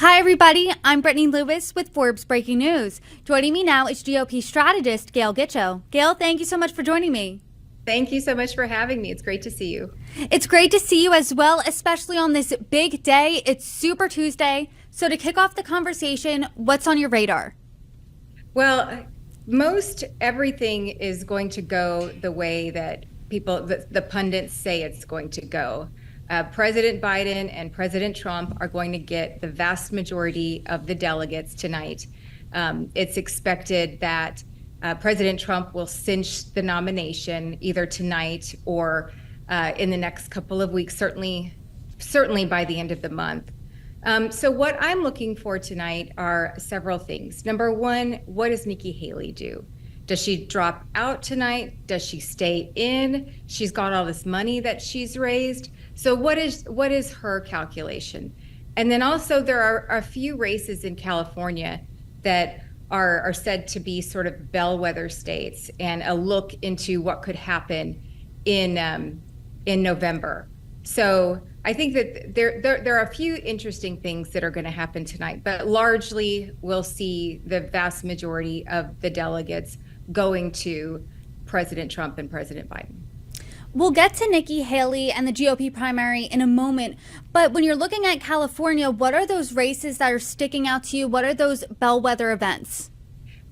Hi, everybody. I'm Brittany Lewis with Forbes Breaking News. Joining me now is GOP Strategist Gail Gitcho. Gail, thank you so much for joining me. Thank you so much for having me. It's great to see you. It's great to see you as well, especially on this big day. It's Super Tuesday. So to kick off the conversation, what's on your radar? Well, most everything is going to go the way that the pundits say it's going to go. President Biden and President Trump are going to get the vast majority of the delegates tonight. It's expected that President Trump will cinch the nomination either tonight or in the next couple of weeks, certainly by the end of the month. So what I'm looking for tonight are several things. Number one, what does Nikki Haley do? Does she drop out tonight? Does she stay in? She's got all this money that she's raised. So what is her calculation? And then also there are a few races in California that are said to be sort of bellwether states and a look into what could happen in November. So I think that there are a few interesting things that are going to happen tonight, but largely we'll see the vast majority of the delegates going to President Trump and President Biden. We'll get to Nikki Haley and the GOP primary in a moment, but when you're looking at California, what are those races that are sticking out to you? What are those bellwether events?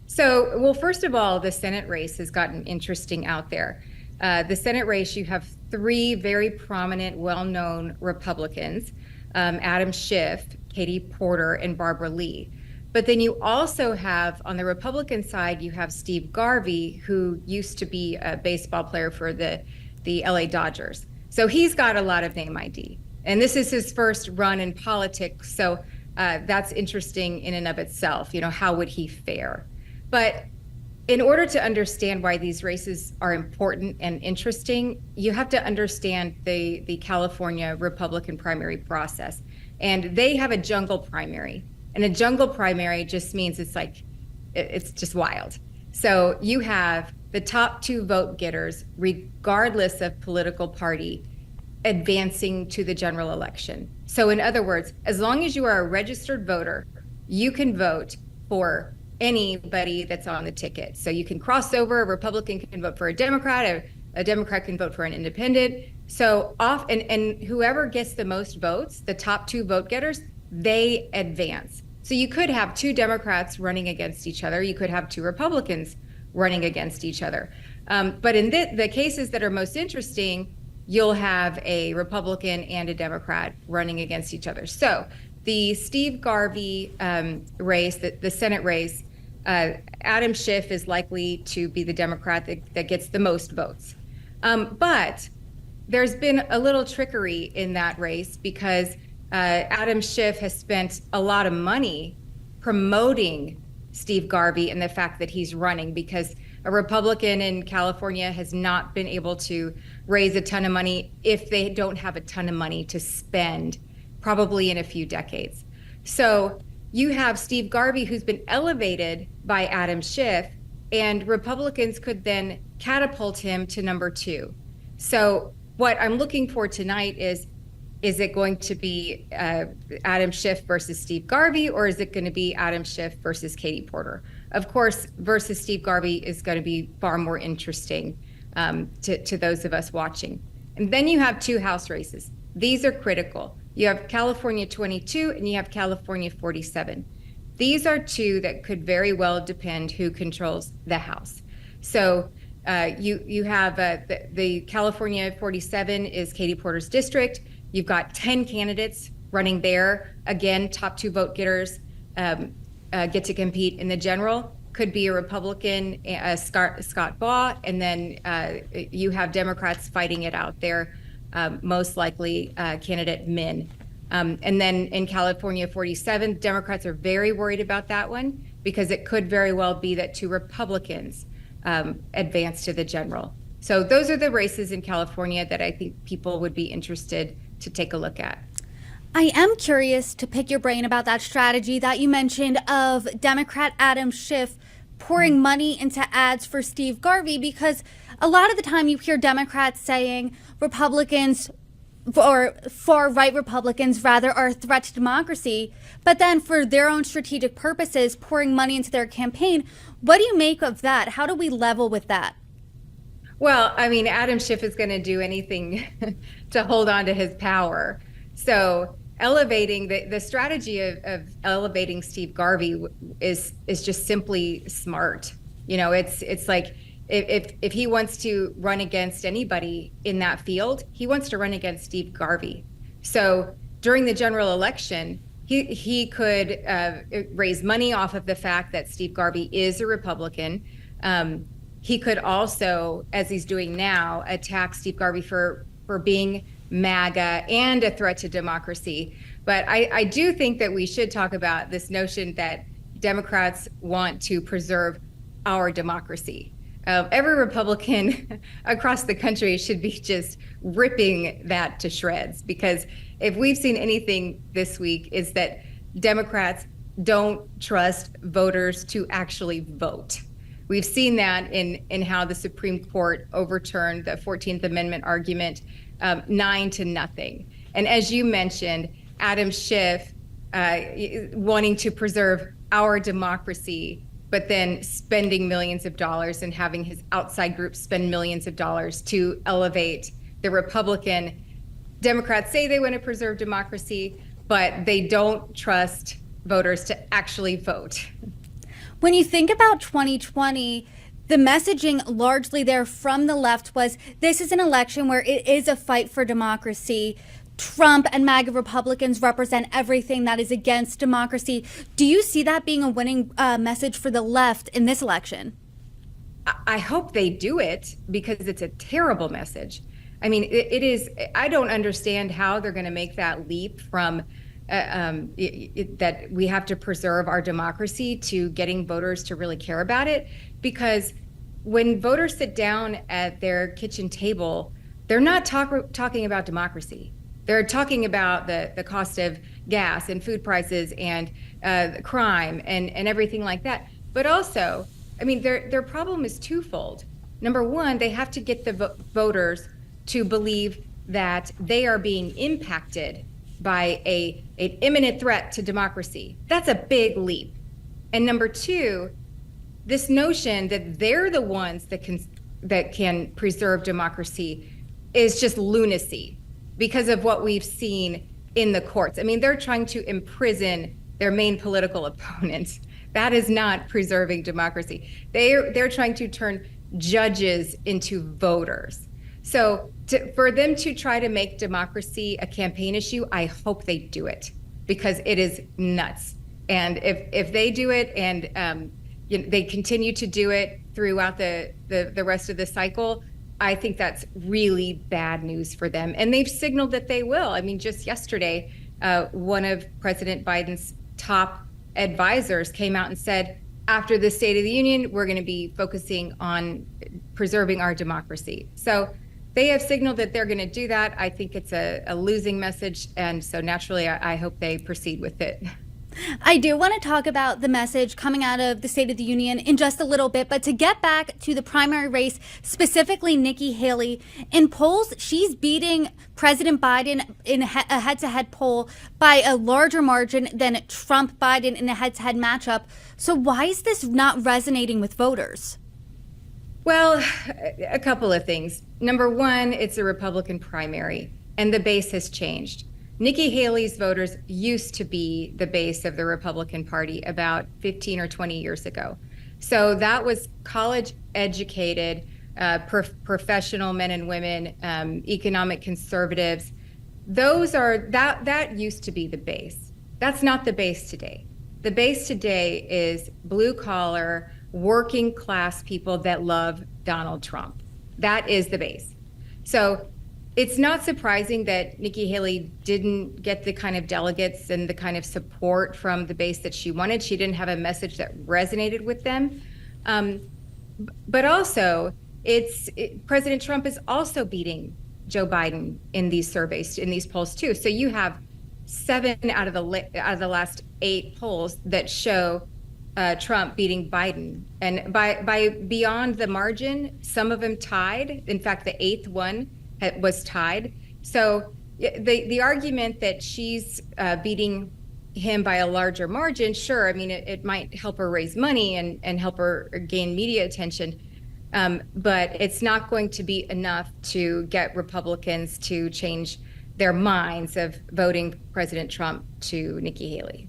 So, well, first of all, the Senate race has gotten interesting out there. The Senate race, you have three very prominent, well-known Republicans, Adam Schiff, Katie Porter, and Barbara Lee. But then you also have, on the Republican side, you have Steve Garvey, who used to be a baseball player for the LA Dodgers. So he's got a lot of name ID. And this is his first run in politics. So that's interesting in and of itself. You know, how would he fare? But in order to understand why these races are important and interesting, you have to understand the California Republican primary process. And they have a jungle primary. And a jungle primary just means it's just wild. So you have the top two vote getters, regardless of political party, advancing to the general election. So in other words, as long as you are a registered voter, you can vote for anybody that's on the ticket. So you can cross over, a Republican can vote for a Democrat, a Democrat can vote for an independent. So and whoever gets the most votes, the top two vote getters, they advance. So you could have two Democrats running against each other. You could have two Republicans running against each other. But in the cases that are most interesting, you'll have a Republican and a Democrat running against each other. So the Steve Garvey race, the Senate race, Adam Schiff is likely to be the Democrat that gets the most votes. But there's been a little trickery in that race because Adam Schiff has spent a lot of money promoting Steve Garvey and the fact that he's running, because a Republican in California has not been able to raise a ton of money if they don't have a ton of money to spend, probably in a few decades. So you have Steve Garvey, who's been elevated by Adam Schiff, and Republicans could then catapult him to number two. So what I'm looking for tonight is it going to be Adam Schiff versus Steve Garvey, or is it going to be Adam Schiff versus Katie Porter? Of course, versus Steve Garvey is going to be far more interesting to those of us watching. And then you have two House races. These are critical. You have California 22 and you have California 47. These are two that could very well depend who controls the House. So you have the California 47 is Katie Porter's district. You've got 10 candidates running there. Again, top two vote getters get to compete in the general. Could be a Republican, Scott Baugh, and then you have Democrats fighting it out there, most likely candidate Min. And then in California 47, Democrats are very worried about that one because it could very well be that two Republicans advance to the general. So those are the races in California that I think people would be interested to take a look at. I am curious to pick your brain about that strategy that you mentioned of Democrat Adam Schiff pouring money into ads for Steve Garvey, because a lot of the time you hear Democrats saying Republicans or far right Republicans rather are a threat to democracy, but then for their own strategic purposes, pouring money into their campaign. What do you make of that? How do we level with that? Well, I mean, Adam Schiff is going to do anything to hold on to his power. So elevating the strategy of elevating Steve Garvey is just simply smart. You know, it's like if he wants to run against anybody in that field, he wants to run against Steve Garvey. So during the general election, he could raise money off of the fact that Steve Garvey is a Republican. He could also, as he's doing now, attack Steve Garvey for being MAGA and a threat to democracy. But I do think that we should talk about this notion that Democrats want to preserve our democracy. Every Republican across the country should be just ripping that to shreds, because if we've seen anything this week, is that Democrats don't trust voters to actually vote. We've seen that in how the Supreme Court overturned the 14th Amendment argument 9-0. And as you mentioned, Adam Schiff wanting to preserve our democracy, but then spending millions of dollars and having his outside group spend millions of dollars to elevate the Republican. Democrats say they want to preserve democracy, but they don't trust voters to actually vote. When you think about 2020, the messaging largely there from the left was this is an election where it is a fight for democracy. Trump and MAGA Republicans represent everything that is against democracy. Do you see that being a winning message for the left in this election? I hope they do it, because it's a terrible message. I mean, it is. I don't understand how they're going to make that leap from that we have to preserve our democracy to getting voters to really care about it. Because when voters sit down at their kitchen table, they're not talking about democracy. They're talking about the cost of gas and food prices and crime and everything like that. But also, I mean, their problem is twofold. Number one, they have to get the voters to believe that they are being impacted by an imminent threat to democracy. That's a big leap. And number two, this notion that they're the ones that can preserve democracy is just lunacy, because of what we've seen in the courts. I mean, they're trying to imprison their main political opponents. That is not preserving democracy. They're trying to turn judges into voters. So for them to try to make democracy a campaign issue, I hope they do it, because it is nuts. And if they do it and they continue to do it throughout the rest of the cycle, I think that's really bad news for them. And they've signaled that they will. I mean, just yesterday, one of President Biden's top advisors came out and said, after the State of the Union, we're going to be focusing on preserving our democracy. So they have signaled that they're going to do that. I think it's a losing message. And so naturally, I hope they proceed with it. I do want to talk about the message coming out of the State of the Union in just a little bit, but to get back to the primary race, specifically Nikki Haley, in polls, she's beating President Biden in a head-to-head poll by a larger margin than Trump-Biden in a head-to-head matchup. So why is this not resonating with voters? Well, a couple of things. Number one, it's a Republican primary, and the base has changed. Nikki Haley's voters used to be the base of the Republican Party about 15 or 20 years ago. So that was college-educated, professional men and women, economic conservatives. That used to be the base. That's not the base today. The base today is blue-collar, working-class people that love Donald Trump. That is the base. So it's not surprising that Nikki Haley didn't get the kind of delegates and the kind of support from the base that she wanted. She didn't have a message that resonated with them. But also, President Trump is also beating Joe Biden in these surveys, in these polls too. So you have 7 out of the last 8 polls that show Trump beating Biden, and by beyond the margin. Some of them tied. In fact, the 8th one was tied. So the argument that she's beating him by a larger margin, sure. I mean, it might help her raise money and help her gain media attention. But it's not going to be enough to get Republicans to change their minds of voting President Trump to Nikki Haley.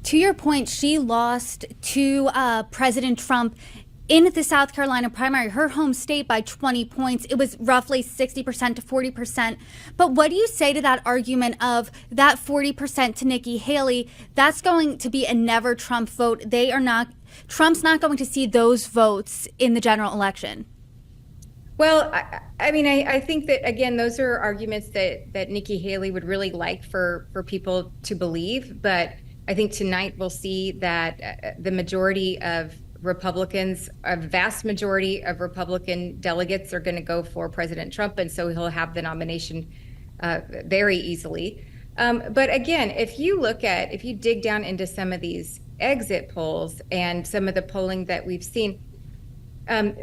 To your point, she lost to President Trump in the South Carolina primary, her home state, by 20 points. It was roughly 60% to 40%. But what do you say to that argument of that 40% to Nikki Haley? That's going to be a never Trump vote. Trump's not going to see those votes in the general election. Well, I think that, again, those are arguments that Nikki Haley would really like for people to believe. But I think tonight we'll see that the majority of Republicans, a vast majority of Republican delegates are going to go for President Trump. And so he'll have the nomination very easily. But again, if you dig down into some of these exit polls and some of the polling that we've seen,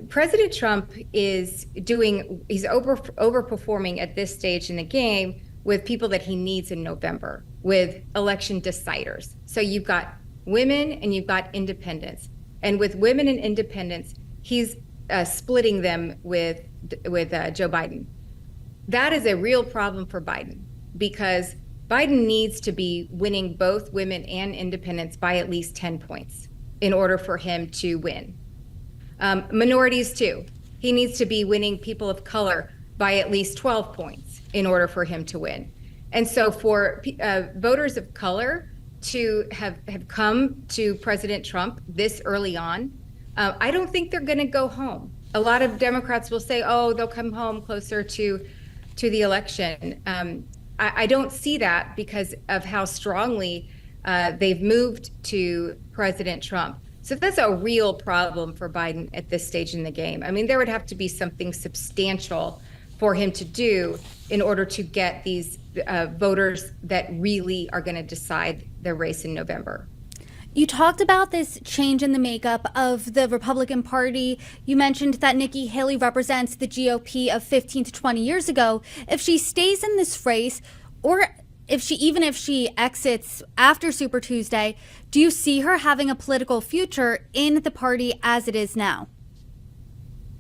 President Trump he's overperforming at this stage in the game with people that he needs in November, with election deciders. So you've got women and you've got independents. And with women and independents, he's splitting them with Joe Biden. That is a real problem for Biden, because Biden needs to be winning both women and independents by at least 10 points in order for him to win. Minorities too. He needs to be winning people of color by at least 12 points in order for him to win. And so for voters of color to have come to President Trump this early on, I don't think they're going to go home. A lot of Democrats will say, oh, they'll come home closer to the election. I don't see that because of how strongly they've moved to President Trump. So that's a real problem for Biden at this stage in the game. I mean, there would have to be something substantial for him to do in order to get these voters that really are going to decide the race in November. You talked about this change in the makeup of the Republican Party. You mentioned that Nikki Haley represents the GOP of 15 to 20 years ago. If she stays in this race, or if she exits after Super Tuesday, do you see her having a political future in the party as it is now?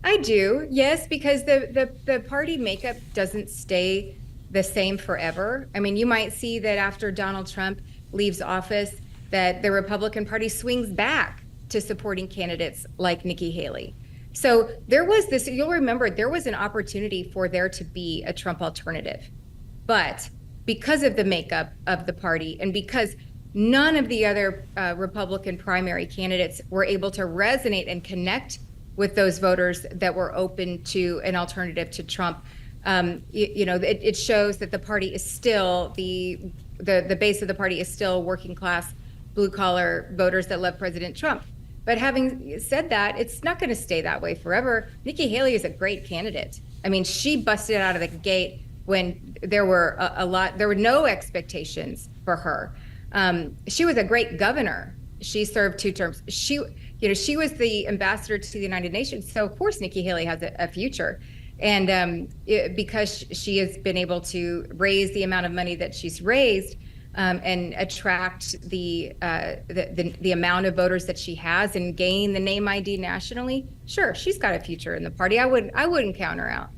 I do, yes, because the party makeup doesn't stay the same forever. I mean, you might see that after Donald Trump leaves office, that the Republican Party swings back to supporting candidates like Nikki Haley. So there was this, you'll remember, there was an opportunity for there to be a Trump alternative. But because of the makeup of the party and because none of the other Republican primary candidates were able to resonate and connect with those voters that were open to an alternative to Trump, it shows that the party is still, the base of the party is still working class, blue collar voters that love President Trump. But having said that, it's not going to stay that way forever. Nikki Haley is a great candidate. I mean, she busted out of the gate when there were there were no expectations for her. She was a great governor. She served 2 terms. She was the ambassador to the United Nations. So of course, Nikki Haley has a future. And because she has been able to raise the amount of money that she's raised, and attract the amount of voters that she has and gain the name ID nationally, sure, she's got a future in the party. I wouldn't count her out.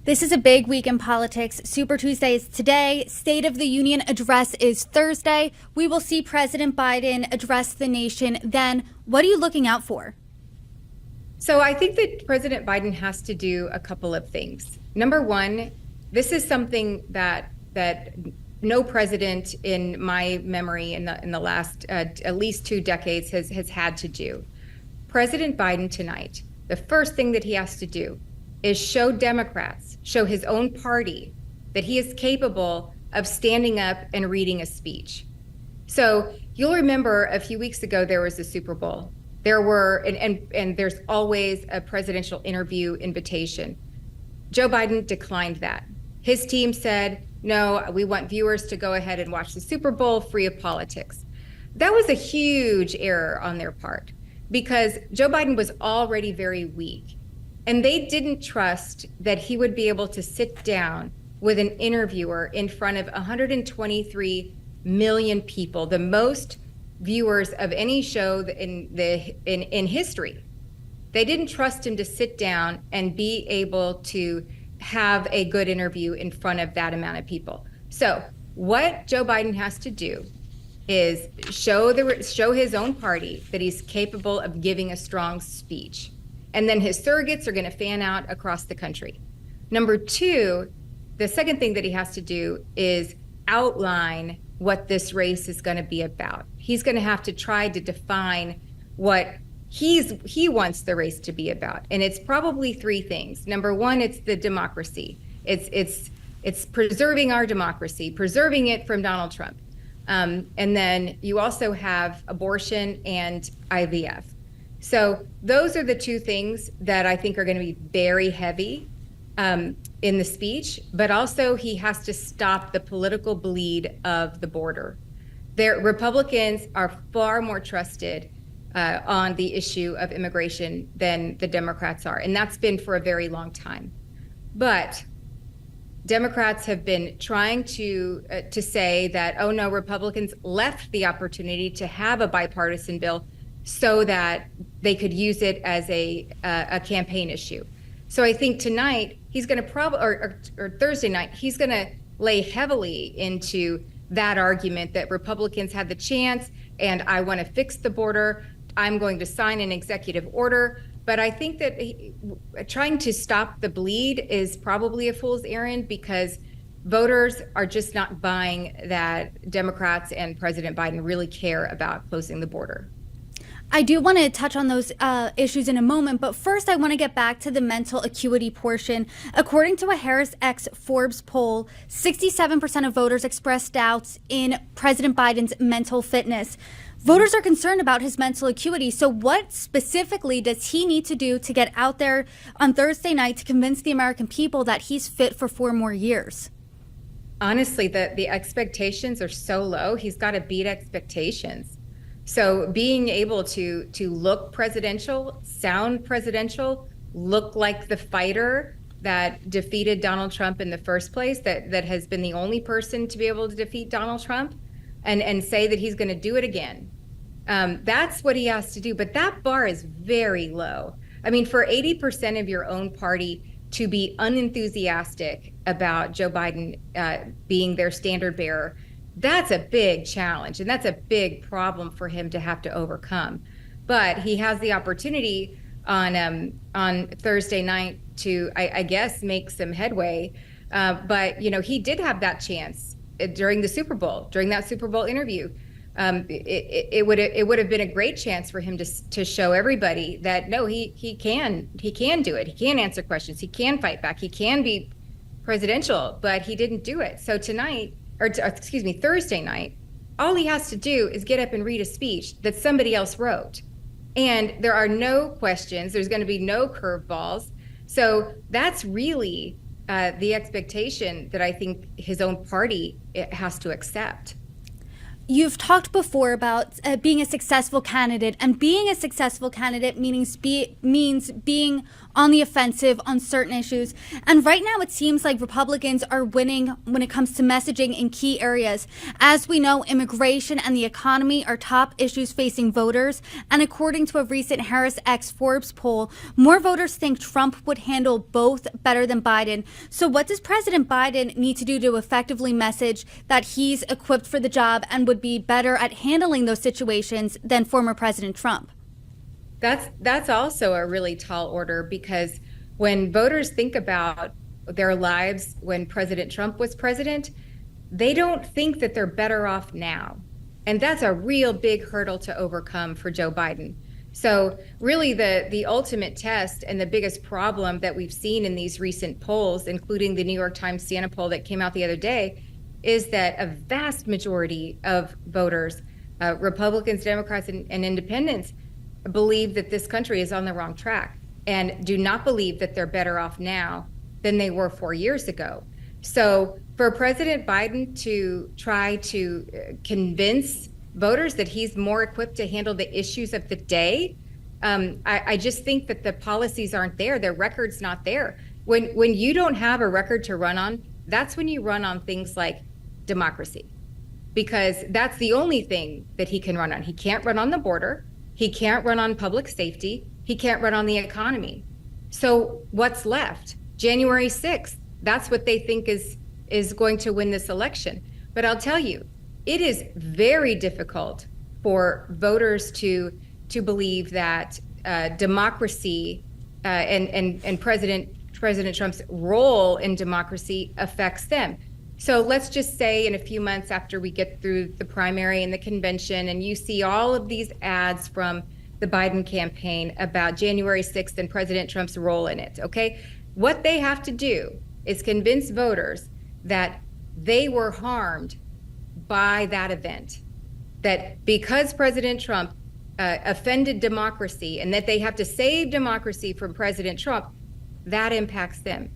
This is a big week in politics. Super Tuesday is today. State of the Union address is Thursday. We will see President Biden address the nation then. What are you looking out for? So I think that President Biden has to do a couple of things. Number one, this is something that no president in my memory in the last at least 2 decades has had to do. President Biden tonight, the first thing that he has to do is show Democrats, show his own party, that he is capable of standing up and reading a speech. So you'll remember a few weeks ago there was the Super Bowl. There were, and there's always a presidential interview invitation. Joe Biden declined that. His team said, no, we want viewers to go ahead and watch the Super Bowl free of politics. That was a huge error on their part because Joe Biden was already very weak. And they didn't trust that he would be able to sit down with an interviewer in front of 123 million people, the most viewers of any show in history. They didn't trust him to sit down and be able to have a good interview in front of that amount of people. So what Joe Biden has to do is show his own party that he's capable of giving a strong speech. And then his surrogates are going to fan out across the country. Number two, the second thing that he has to do is outline what this race is going to be about. He's going to have to try to define what he wants the race to be about. And it's probably three things. Number one, it's the democracy. It's preserving our democracy, preserving it from Donald Trump. And then you also have abortion and IVF. So those are the two things that I think are going to be very heavy in the speech, but also he has to stop the political bleed of the border. Republicans are far more trusted on the issue of immigration than the Democrats are, and that's been for a very long time. But Democrats have been trying to say that, oh no, Republicans left the opportunity to have a bipartisan bill so that they could use it as a campaign issue. So I think tonight he's going to or Thursday night, he's going to lay heavily into that argument that Republicans had the chance and I want to fix the border. I'm going to sign an executive order. But I think that trying to stop the bleed is probably a fool's errand because voters are just not buying that Democrats and President Biden really care about closing the border. I do want to touch on those issues in a moment, but first I want to get back to the mental acuity portion. According to a Harris X Forbes poll, 67% of voters expressed doubts in President Biden's mental fitness. Voters are concerned about his mental acuity. So what specifically does he need to do to get out there on Thursday night to convince the American people that he's fit for 4 more years? Honestly, the expectations are so low. He's got to beat expectations. So being able to look presidential, sound presidential, look like the fighter that defeated Donald Trump in the first place, that has been the only person to be able to defeat Donald Trump, and say that he's going to do it again. That's what he has to do. But that bar is very low. I mean, for 80% of your own party to be unenthusiastic about Joe Biden being their standard bearer, that's a big challenge. And that's a big problem for him to have to overcome. But he has the opportunity on Thursday night to, I guess, make some headway. But, you know, he did have that chance during the Super Bowl, during that Super Bowl interview. It would have been a great chance for him to show everybody that no, he can do it. He can answer questions. He can fight back. He can be presidential, but he didn't do it. So Thursday night, all he has to do is get up and read a speech that somebody else wrote. And there are no questions. There's going to be no curveballs. So that's really the expectation that I think his own party has to accept. You've talked before about being a successful candidate, and being a successful candidate means being on the offensive on certain issues. And right now it seems like Republicans are winning when it comes to messaging in key areas. As we know, immigration and the economy are top issues facing voters. And according to a recent Harris X Forbes poll, more voters think Trump would handle both better than Biden. So what does President Biden need to do to effectively message that he's equipped for the job and would be better at handling those situations than former President Trump? That's also a really tall order, because when voters think about their lives when President Trump was president, they don't think that they're better off now. And that's a real big hurdle to overcome for Joe Biden. So really the ultimate test and the biggest problem that we've seen in these recent polls, including the New York Times Siena poll that came out the other day, is that a vast majority of voters, Republicans, Democrats, and independents, believe that this country is on the wrong track and do not believe that they're better off now than they were 4 years ago. So for President Biden to try to convince voters that he's more equipped to handle the issues of the day, I just think that the policies aren't there. Their record's not there. When you don't have a record to run on, that's when you run on things like democracy, because that's the only thing that he can run on. He can't run on the border. He can't run on public safety. He can't run on the economy. So what's left? January 6th. That's what they think is going to win this election. But I'll tell you, it is very difficult for voters to believe that democracy and President Trump's role in democracy affects them. So let's just say in a few months after we get through the primary and the convention, and you see all of these ads from the Biden campaign about January 6th and President Trump's role in it, okay? What they have to do is convince voters that they were harmed by that event, that because President Trump offended democracy and that they have to save democracy from President Trump, that impacts them.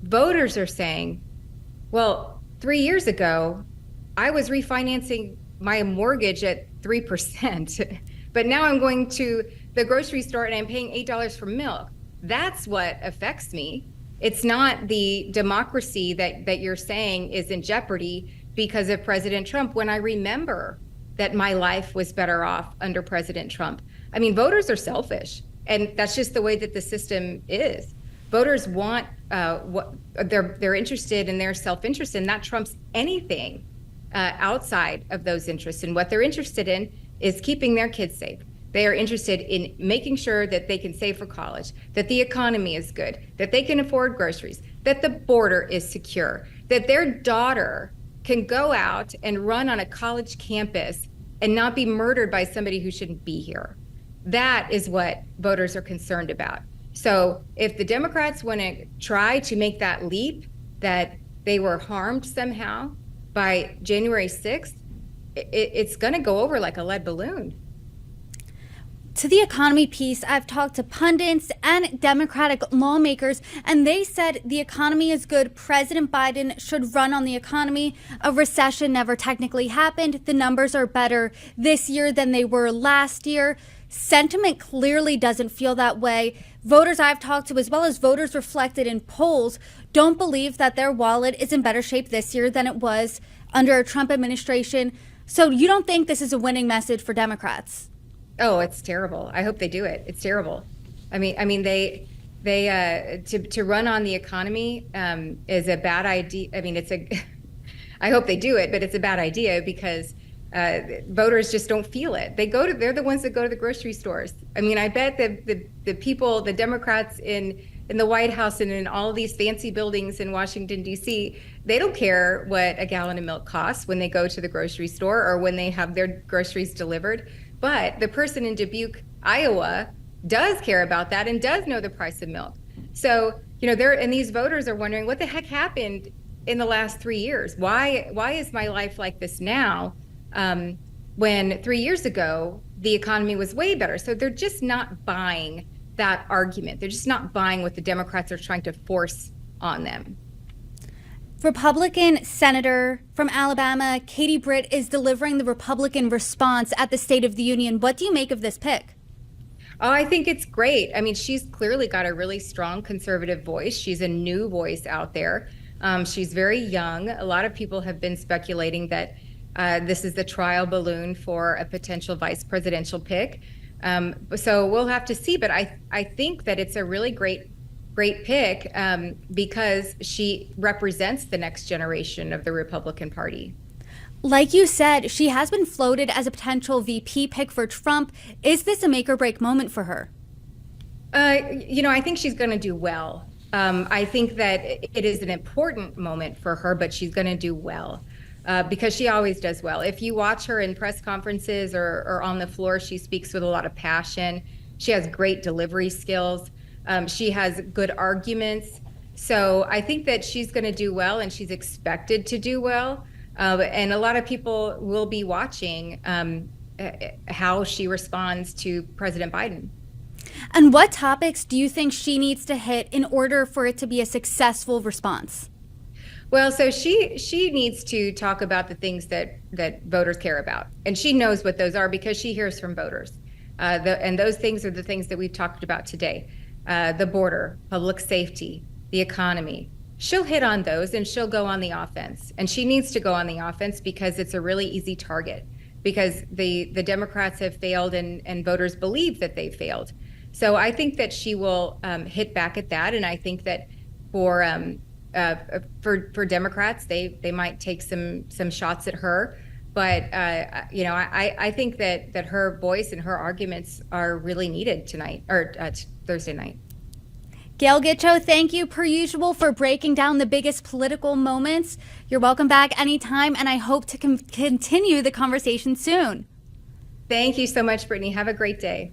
Voters are saying, well, 3 years ago, I was refinancing my mortgage at 3%, but now I'm going to the grocery store and I'm paying $8 for milk. That's what affects me. It's not the democracy that you're saying is in jeopardy because of President Trump, when I remember that my life was better off under President Trump. I mean, voters are selfish, and that's just the way that the system is. Voters want what they're interested in, their self-interest, and that trumps anything outside of those interests. And what they're interested in is keeping their kids safe. They are interested in making sure that they can save for college, that the economy is good, that they can afford groceries, that the border is secure, that their daughter can go out and run on a college campus and not be murdered by somebody who shouldn't be here. That is what voters are concerned about. So if the Democrats want to try to make that leap that they were harmed somehow by January 6th, it's going to go over like a lead balloon. To the economy piece, I've talked to pundits and Democratic lawmakers, and they said the economy is good. President Biden should run on the economy. A recession never technically happened. The numbers are better this year than they were last year. Sentiment clearly doesn't feel that way. Voters I've talked to, as well as voters reflected in polls, don't believe that their wallet is in better shape this year than it was under a Trump administration. So you don't think this is a winning message for Democrats? Oh, it's terrible. I hope they do it. It's terrible. I mean, they to run on the economy is a bad idea. I mean, I hope they do it, but it's a bad idea because voters just don't feel it. They're the ones that go to the grocery stores. I mean, I bet the people, the Democrats in the White House and in all of these fancy buildings in Washington, D.C., they don't care what a gallon of milk costs when they go to the grocery store or when they have their groceries delivered. But the person in Dubuque, Iowa, does care about that and does know the price of milk. So, and these voters are wondering what the heck happened in the last 3 years. Why is my life like this now? When 3 years ago, the economy was way better. So they're just not buying that argument. They're just not buying what the Democrats are trying to force on them. Republican Senator from Alabama, Katie Britt, is delivering the Republican response at the State of the Union. What do you make of this pick? Oh, I think it's great. I mean, she's clearly got a really strong conservative voice. She's a new voice out there. She's very young. A lot of people have been speculating that this is the trial balloon for a potential vice presidential pick. So we'll have to see. But I think that it's a really great pick because she represents the next generation of the Republican Party. Like you said, she has been floated as a potential VP pick for Trump. Is this a make or break moment for her? I think she's going to do well. I think that it is an important moment for her, but she's going to do well because she always does well. If you watch her in press conferences or on the floor, she speaks with a lot of passion. She has great delivery skills. She has good arguments. So I think that she's going to do well, and she's expected to do well. And a lot of people will be watching how she responds to President Biden. And what topics do you think she needs to hit in order for it to be a successful response? Well, so she needs to talk about the things that voters care about. And she knows what those are because she hears from voters. And those things are the things that we've talked about today. The border, public safety, the economy. she'll hit on those and she'll go on the offense. And she needs to go on the offense because it's a really easy target, because the Democrats have failed and voters believe that they failed. So I think that she will hit back at that. And I think that for Democrats, they might take some shots at her. But, I think that her voice and her arguments are really needed tonight, or Thursday night. Gail Gitcho, thank you per usual for breaking down the biggest political moments. You're welcome back anytime, and I hope to continue the conversation soon. Thank you so much, Brittany. Have a great day.